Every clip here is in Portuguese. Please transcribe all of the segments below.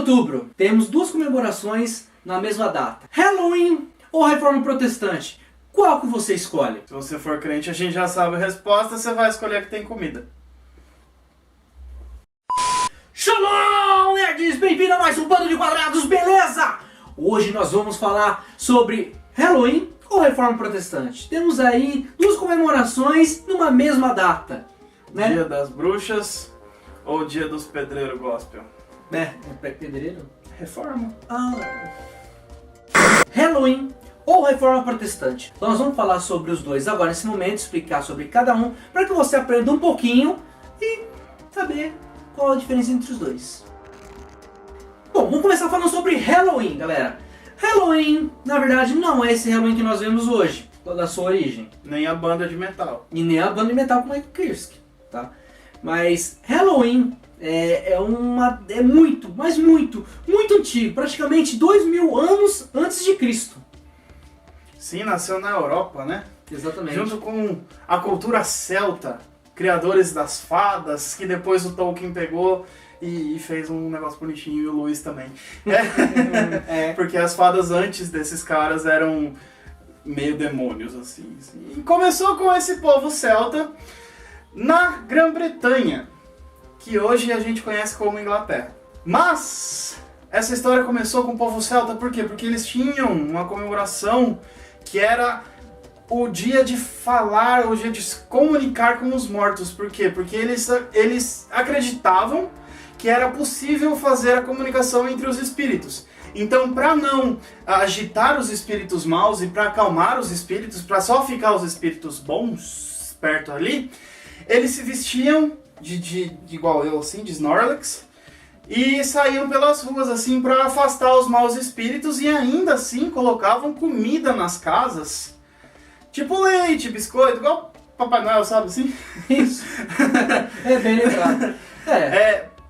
outubro, temos duas comemorações na mesma data. Halloween ou Reforma Protestante? Qual que você escolhe? Se você for crente, a gente já sabe a resposta, você vai escolher que tem comida. Shalom, nerds! Bem-vindo a mais um Bando de Quadrados, beleza? Hoje nós vamos falar sobre Halloween ou Reforma Protestante. Temos aí duas comemorações numa mesma data, né? Dia das Bruxas ou Dia dos Pedreiros Gospel? É pedreiro? Reforma. Halloween ou Reforma Protestante. Então nós vamos falar sobre os dois agora nesse momento, explicar sobre cada um, para que você aprenda um pouquinho e saber qual a diferença entre os dois. Bom, vamos começar falando sobre Halloween, galera. Halloween, na verdade, não é esse Halloween que nós vemos hoje, da sua origem. Nem a banda de metal. E nem a banda de metal com Michael Kiske, tá? Mas Halloween é muito, mas muito antigo, praticamente 2000 anos antes de Cristo. Sim, nasceu na Europa, né? Exatamente. Junto com a cultura celta, criadores das fadas, que depois o Tolkien pegou e fez um negócio bonitinho, e o Lewis também. Porque as fadas antes desses caras eram meio demônios, assim. E começou com esse povo celta na Grã-Bretanha, que hoje a gente conhece como Inglaterra. Mas essa história começou com o povo celta, por quê? Porque eles tinham uma comemoração que era o dia de falar, o dia de se comunicar com os mortos. Por quê? Porque eles acreditavam que era possível fazer a comunicação entre os espíritos. Então, para não agitar os espíritos maus e para acalmar os espíritos, para só ficar os espíritos bons perto ali, eles se vestiam de igual eu, assim, de Snorlax, e saíam pelas ruas assim para afastar os maus espíritos, e ainda assim colocavam comida nas casas, tipo leite, biscoito, igual Papai Noel, sabe assim? Isso. É bem lembrado.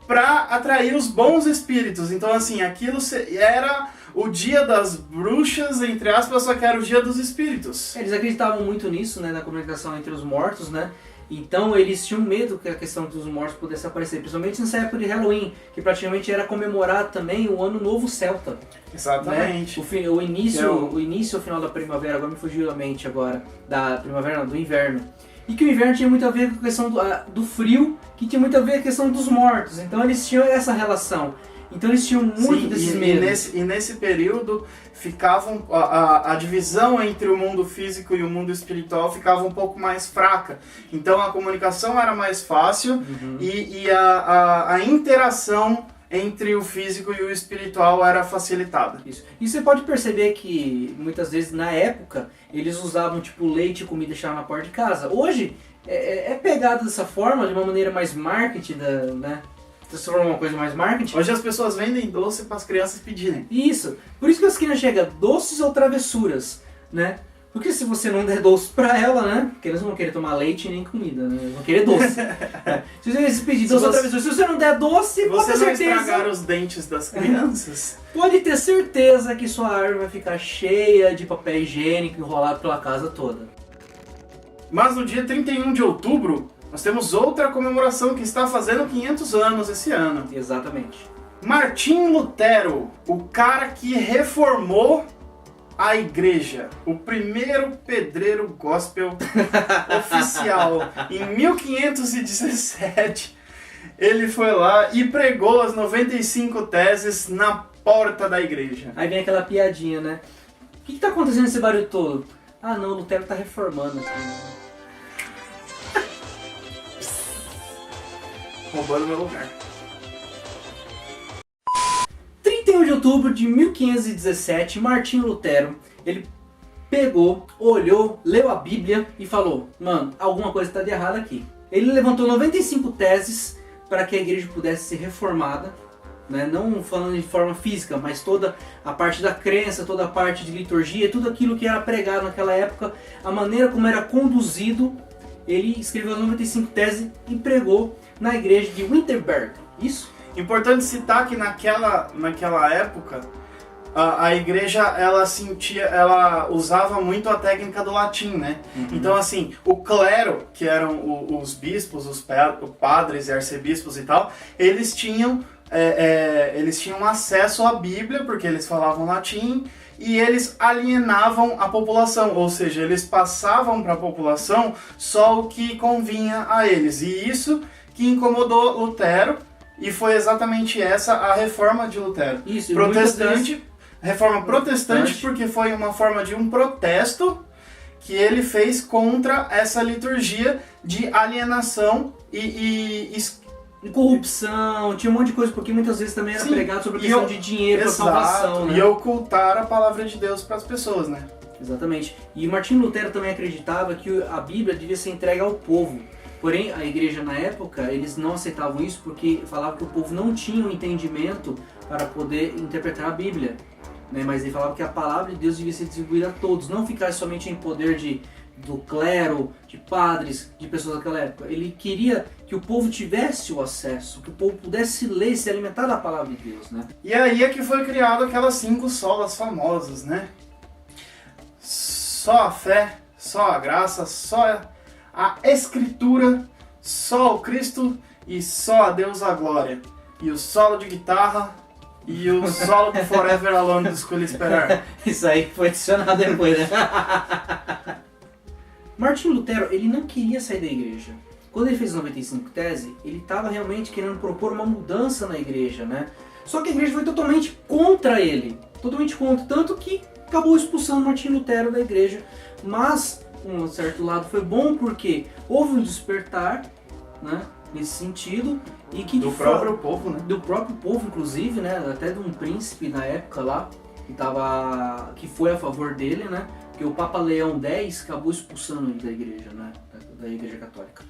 Para atrair os bons espíritos. Então assim, aquilo era o dia das bruxas, entre aspas, só que era o dia dos espíritos. Eles acreditavam muito nisso, né, na comunicação entre os mortos, né? Então eles tinham medo que a questão dos mortos pudesse aparecer, principalmente nessa época de Halloween, que praticamente era comemorado também o Ano Novo Celta. Exatamente. Né? O início, o final da primavera, agora me fugiu a mente agora, da primavera não, do inverno. E que o inverno tinha muito a ver com a questão do frio, que tinha muito a ver com a questão dos mortos. Então eles tinham essa relação. Então eles tinham muito desses medos. E nesse período ficavam a divisão entre o mundo físico e o mundo espiritual ficava um pouco mais fraca. Então a comunicação era mais fácil e a interação entre o físico e o espiritual era facilitada. Isso. E você pode perceber que muitas vezes na época eles usavam tipo leite e comida e deixavam na porta de casa. Hoje é pegado dessa forma, de uma maneira mais marketing, né? Se for uma coisa mais marketing. Hoje as pessoas vendem doce para as crianças pedirem. Isso. Por isso que as crianças chegam doces ou travessuras, né? Porque se você não der doce pra ela, né? Porque eles não vão querer tomar leite nem comida, né? Eles vão querer doce. Se você pedir doce ou travessura, se você não der doce, pode ter certeza. Você não estragar os dentes das crianças. Pode ter certeza que sua árvore vai ficar cheia de papel higiênico enrolado pela casa toda. Mas no dia 31 de outubro, nós temos outra comemoração que está fazendo 500 anos esse ano. Exatamente. Martim Lutero, o cara que reformou a igreja, o primeiro pedreiro gospel oficial. Em 1517, ele foi lá e pregou as 95 teses na porta da igreja. Aí vem aquela piadinha, né? O que está acontecendo nesse barulho todo? Ah não, o Lutero está reformando aqui. Roubando meu lugar. 31 de outubro de 1517, Martim Lutero, ele pegou, olhou, leu a Bíblia e falou: mano, alguma coisa está de errado aqui. Ele levantou 95 teses para que a igreja pudesse ser reformada, né? Não falando de forma física, mas toda a parte da crença, toda a parte de liturgia, tudo aquilo que era pregado naquela época, a maneira como era conduzido. Ele escreveu as 95 teses e pregou na igreja de Wittenberg. Isso? Importante citar que naquela época a igreja ela usava muito a técnica do latim, né? Então assim, o clero, que eram os bispos, os padres e arcebispos e tal, eles tinham eles tinham acesso à Bíblia, porque eles falavam latim, e eles alienavam a população, ou seja, eles passavam para a população só o que convinha a eles. E isso que incomodou Lutero, e foi exatamente essa a reforma de Lutero. Isso, protestante, reforma protestante, porque foi uma forma de um protesto que ele fez contra essa liturgia de alienação e corrupção, tinha um monte de coisa, porque muitas vezes também era pregado sobre a questão de dinheiro para salvação, né? E ocultar a palavra de Deus para as pessoas, né? Exatamente. E Martinho Lutero também acreditava que a Bíblia devia ser entregue ao povo. Porém, a igreja na época, eles não aceitavam isso porque falavam que o povo não tinha o entendimento para poder interpretar a Bíblia, né? Mas ele falava que a palavra de Deus devia ser distribuída a todos, não ficar somente em poder do clero, de padres, de pessoas daquela época. Ele queria que o povo tivesse o acesso, que o povo pudesse ler, se alimentar da palavra de Deus, né? E aí é que foi criado aquelas 5 solas famosas, né? Só a fé, só a graça, só a Escritura, só o Cristo e só a Deus a glória. E o solo de guitarra e o solo do Forever Alone do Escolha Esperar. Isso aí foi adicionado depois, né? Martinho Lutero, ele não queria sair da igreja. Quando ele fez 95 These, ele estava realmente querendo propor uma mudança na igreja, né? Só que a igreja foi totalmente contra ele. Totalmente contra. Tanto que acabou expulsando Martinho Lutero da igreja. Mas, um certo lado foi bom porque houve um despertar, né? Nesse sentido. E que do próprio povo, né? Do próprio povo, inclusive, né? Até de um príncipe na época lá, que foi a favor dele, né? Porque o Papa Leão X acabou expulsando ele da igreja, né? Da igreja católica.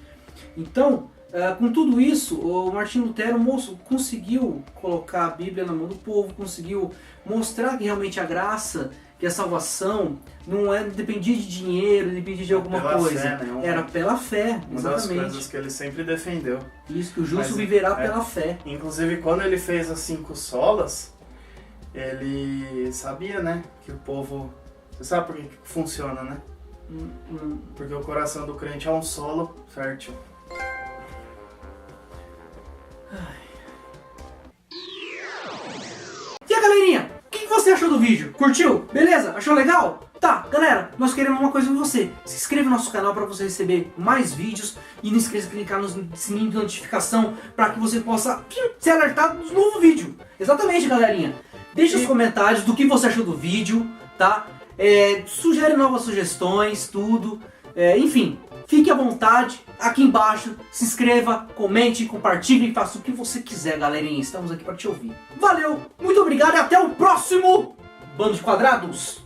Então, com tudo isso, o Martinho Lutero conseguiu colocar a Bíblia na mão do povo, conseguiu mostrar que realmente a graça, que a salvação não dependia de dinheiro, dependia de alguma coisa. Fé, né? Era pela fé, uma exatamente. das coisas que ele sempre defendeu. Isso, que o justo viverá pela fé. Inclusive, quando ele fez as 5 solas, ele sabia, né, que o povo... Você sabe por que funciona, né? Porque o coração do crente é um solo fértil. E aí, galerinha? O que você achou do vídeo? Curtiu? Beleza? Achou legal? Tá, galera, nós queremos uma coisa de você. Se inscreva no nosso canal para você receber mais vídeos e não esqueça de clicar no sininho de notificação para que você possa ser alertado dos novos vídeos. Exatamente, galerinha. Deixe os comentários do que você achou do vídeo, tá? Sugere novas sugestões, tudo. Enfim, fique à vontade. Aqui embaixo, se inscreva, comente, compartilhe e faça o que você quiser, galerinha. Estamos aqui para te ouvir. Valeu, muito obrigado e até o próximo Bando de Quadrados.